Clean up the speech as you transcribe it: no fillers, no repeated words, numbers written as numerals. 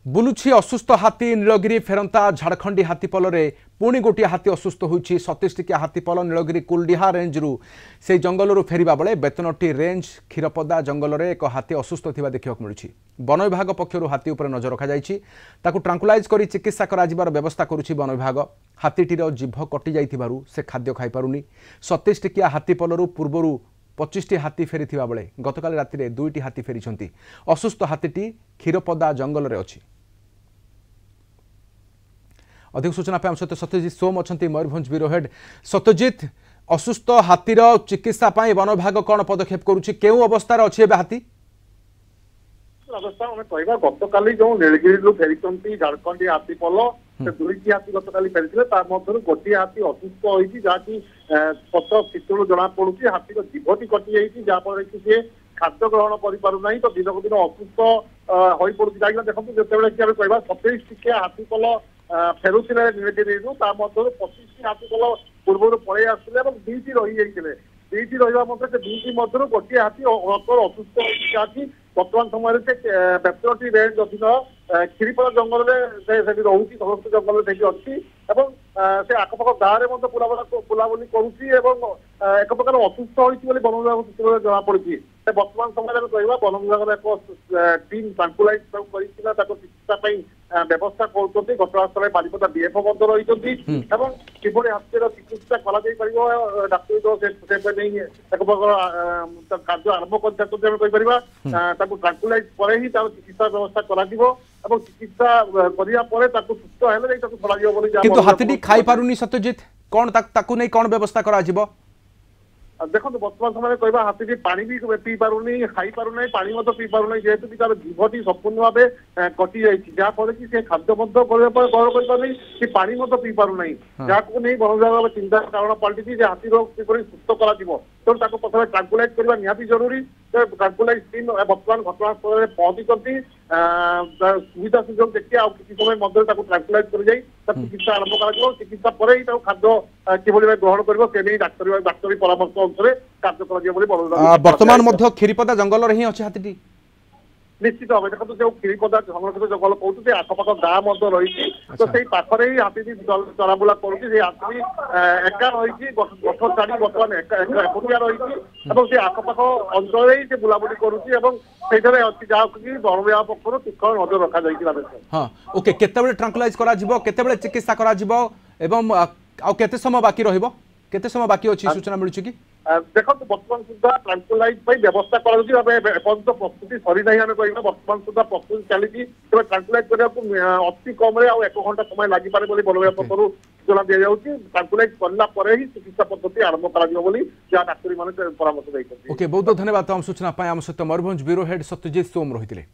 बुलुछि असुस्थ हाथी नीलगिरी फेरंता झारखंडी हाथीपल पुणी गोटे हाथी असुस्थ होइछि 37 टिकिया हाथीपल नीलगिरी कुलडिहा रेंज रु से जंगल फेरिबा बेले बेतनटी रेंज क्षीरपदा जंगल में एक हाथी असुस्थ थिबा देखिବାକୁ मिलुछि। वन विभाग पक्षरु हाथी उपर नजर रखा जाइछि। ताकु ट्रांकुलाइज करी चिकित्सा कराजिबार व्यवस्था करुछि वन विभाग। हाथीटीर जीभ कटि जाइथिबारु से खाद्य खाइ पारुनी। 37 टिकिया हाथीपलरु पूर्वरु 25टी हाथी फेरी बेले गतकाल राति में 2टी हाथी फेरी। असुस्थ हाथीटी क्षीरपदा जंगल में अछि। अधिक सूचना आम सहित सत्यजित सोम अच्छा मयूरभंज ब्यूरो हेड। सत्यजित, असुस्थ हाथीर चिकित्सा वन विभाग कौन पदक्षेप करुछि, केउ अवस्था अच्छी हाथी? अवस्था कहवा गतकाली जो नीलगिरी फेरी झारखंडी हाथीपल से 2टी हाथी गतकाली फेरी गोटे हाथी असुस्थ होती जहाँकि पथ चित्तू जना पड़ी हाथी जीभटी कटि जाइए जहाँफल कि सी खाद्य ग्रहण करना तो दिनक दिन असुस्थ हो पड़ी। कहीं देखो जो कहवा 27 टिकिया हाथीपल फेरुले नीलगिरी 25टी हाथीपल पूर्व पलि आसते 2टी रही जाते 2टी रहा से 2टी मध्य गोटे हाथी असुस्थ होती बर्तमान समय से बेतनटी रेंज अधीन क्षीरपदा जंगल में रोचे समस्त जंगल अच्छी से आखपाख गाँव में बुलाबुली करुच्ची एक प्रकार असुस्थ होती वन विभाग सूत्र जमापड़ी। बर्तमान समय कहवा वन विभाग एक टीम ट्रांकुलाइज कर चिकित्सा व्यवस्था कर घटनास्थल बारिपदा डीएफओ रही किभली हाथीर चिकित्सा कर डाक्तरी दल एक प्रकार कार्य आरंभ कर ट्रांकुलाइज पर ही चिकित्सा व्यवस्था कर चिकित्सा किंतु हाथीटी खाई पारुनी। सत्यजित, कौन ताकू नहीं कौन व्यवस्था करा जिवो? देखो बर्तमान समय कहवा हाथी पानी भी पी पारुनी खाई पारुना पानी पी पारुना जेहेतु कि तार जीभटी संपूर्ण भाव कटि जाइए जहाँफल कि से खाद्य ग्रहण कर कि पानी पी पारुना जहाँ नहीं वन विभाग चिंता कारण पलटि हाथी किपरि सुस्थ कर तेणु प्रथम ट्रांकुलाइज करने निहाती जरूरी। ट्रांकुलाइज टीम बर्तमान घटनास्थल में पहुंची सुविधा सुजोग देखिए किसी समय ट्रांकुलाइज कर चिकित्सा आरंभ कर चिकित्सा पर ही खाद्य किभली ग्रहण कर डाक्तरी परामर्श अनुसार कार्य वर्तमान क्षीरपदा जंगल ही अच्छे हाथी निश्चित भाव देखो जो क्षीरपदा संरक्षित जंगल कहते आखपाख गाँव रही तो से पाखे ही हाथी चलाबुला करुच्ची हाथी एका रही गठ छाड़ी बर्तमान एकुटिया रही से आखपाख अंचल ही से बुलाबुली करुच्ची अच्छी जहाँ कि वन विभाग पक्ष तीक्ष्ण नजर रखा जाए। हाँ ओके, केतेबेले ट्रांकुलाइज करा जिवो, केतेबेले चिकित्सा करा जिवो एवं आ केते समय बाकी रहिबो, केते समय बाकी अछि सूचना मिलुछि कि? देखो बर्तमान सुधा ट्रांकुलाइज व्यवस्था प्रस्तुति सरी ना आम कह बर्तमान सुधा प्रस्तुति चली ट्रांकुलाइज करने अति कम 1 घंटा समय लगी पारे वन विभाग पक्ष सूचना दि जाऊँगी। ट्रांकुलाइज कला ही चिकित्सा पद्धति आरंभ कर डाक्तरी मैंने परामर्श देते। ओके, बहुत बहुत धन्यवाद आम सूचना आम सहित मयूरभंज ब्यूरो हेड सत्यजित सोम रही।